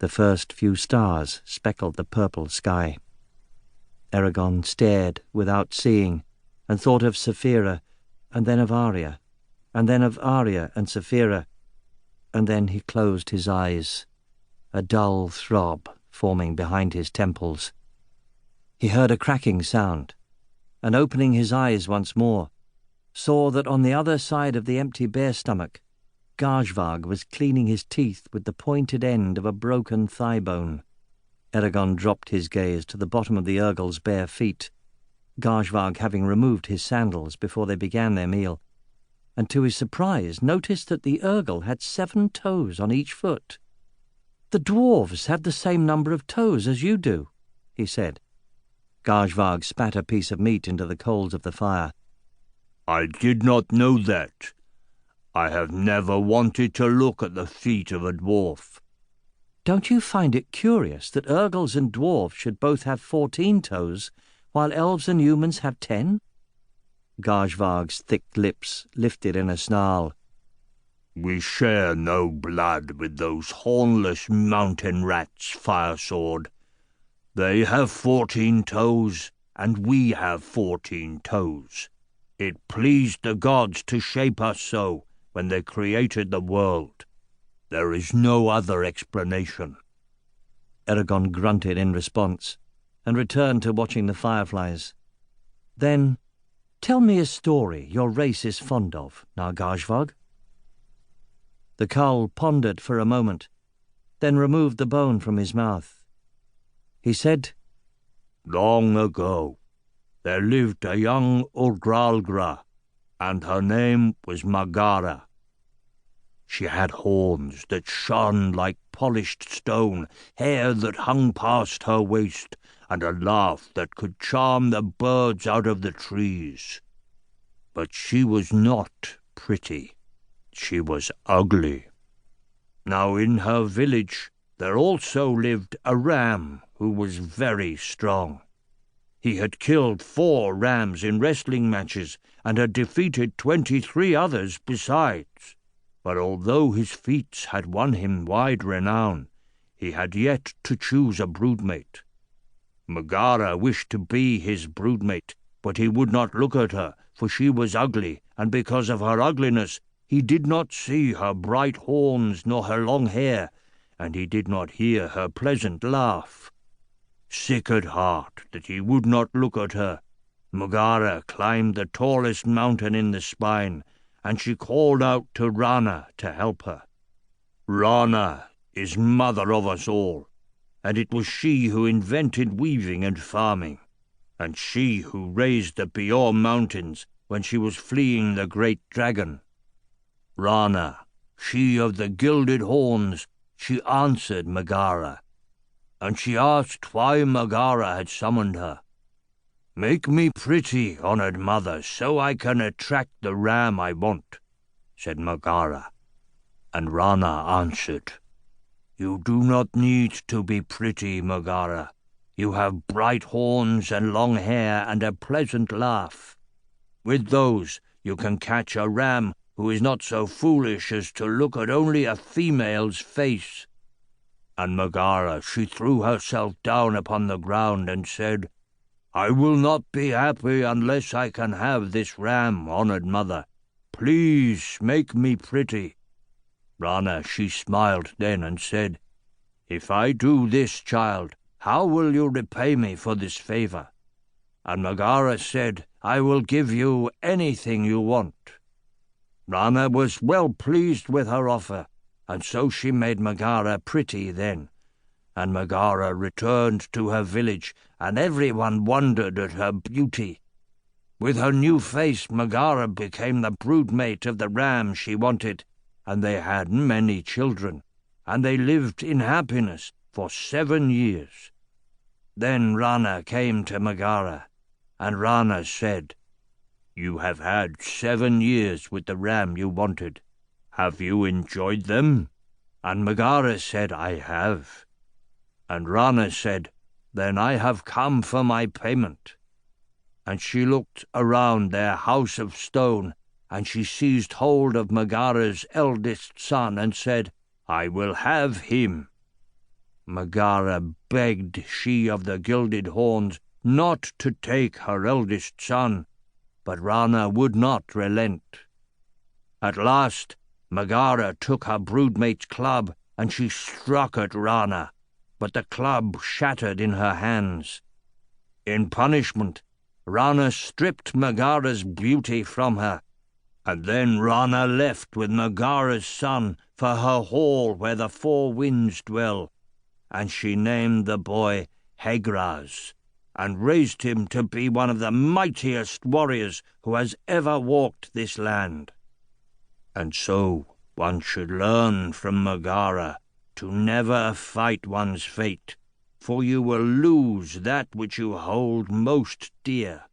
The first few stars speckled the purple sky. Eragon stared without seeing, and thought of Saphira, and then of Arya, and then of Arya and Saphira, and then he closed his eyes, a dull throb forming behind his temples. He heard a cracking sound, and opening his eyes once more, saw that on the other side of the empty bear stomach, Gajvag was cleaning his teeth with the pointed end of a broken thigh bone. Eragon dropped his gaze to the bottom of the Urgel's bare feet, Gajvag having removed his sandals before they began their meal, and to his surprise noticed that the Urgel had 7 toes on each foot. "The dwarves have the same number of toes as you do," he said. Gajvag spat a piece of meat into the coals of the fire. "I did not know that. I have never wanted to look at the feet of a dwarf." "Don't you find it curious that Urgels and dwarves should both have 14 toes, while elves and humans have 10? Gajvag's thick lips lifted in a snarl. "We share no blood with those hornless mountain rats, Fire Sword. They have 14 toes, and we have 14 toes. It pleased the gods to shape us so when they created the world. There is no other explanation." Eragon grunted in response, and returned to watching the fireflies. "Then, tell me a story your race is fond of, Gajvag." The Cull pondered for a moment, then removed the bone from his mouth. He said, "Long ago, there lived a young Urgralgra, and her name was Magara. She had horns that shone like polished stone, hair that hung past her waist, and a laugh that could charm the birds out of the trees. But she was not pretty. She was ugly. Now in her village there also lived a ram who was very strong. He had killed 4 rams in wrestling matches and had defeated 23 others besides. But although his feats had won him wide renown, he had yet to choose a broodmate. Magara wished to be his broodmate, but he would not look at her, for she was ugly, and because of her ugliness he did not see her bright horns nor her long hair, and he did not hear her pleasant laugh. Sick at heart that he would not look at her, Magara climbed the tallest mountain in the spine, and she called out to Rana to help her. Rana is mother of us all, and it was she who invented weaving and farming, and she who raised the Bior Mountains when she was fleeing the great dragon. Rana, she of the gilded horns, she answered Magara, and she asked why Magara had summoned her. "Make me pretty, honored mother, so I can attract the ram I want," said Magara. And Rana answered, "You do not need to be pretty, Magara. You have bright horns and long hair and a pleasant laugh. With those you can catch a ram who is not so foolish as to look at only a female's face." And Magara, she threw herself down upon the ground and said, "I will not be happy unless I can have this ram, honored mother. Please make me pretty." Rana, she smiled then and said, "If I do this, child, how will you repay me for this favor?" And Magara said, "I will give you anything you want." Rana was well pleased with her offer, and so she made Magara pretty then. And Magara returned to her village, and everyone wondered at her beauty. With her new face, Magara became the broodmate of the ram she wanted, and they had many children, and they lived in happiness for 7 years. Then Rana came to Magara, and Rana said, "You have had 7 years with the ram you wanted. Have you enjoyed them?" And Magara said, "I have." And Rana said, "Then I have come for my payment." And she looked around their house of stone, and she seized hold of Magara's eldest son and said, "I will have him." Megara begged she of the gilded horns not to take her eldest son, but Rana would not relent. At last Megara took her broodmate's club, and she struck at Rana, but the club shattered in her hands. In punishment, Rana stripped Megara's beauty from her, and then Rana left with Megara's son for her hall where the four winds dwell, and she named the boy Hegraz, and raised him to be one of the mightiest warriors who has ever walked this land. And so one should learn from Megara to never fight one's fate, for you will lose that which you hold most dear.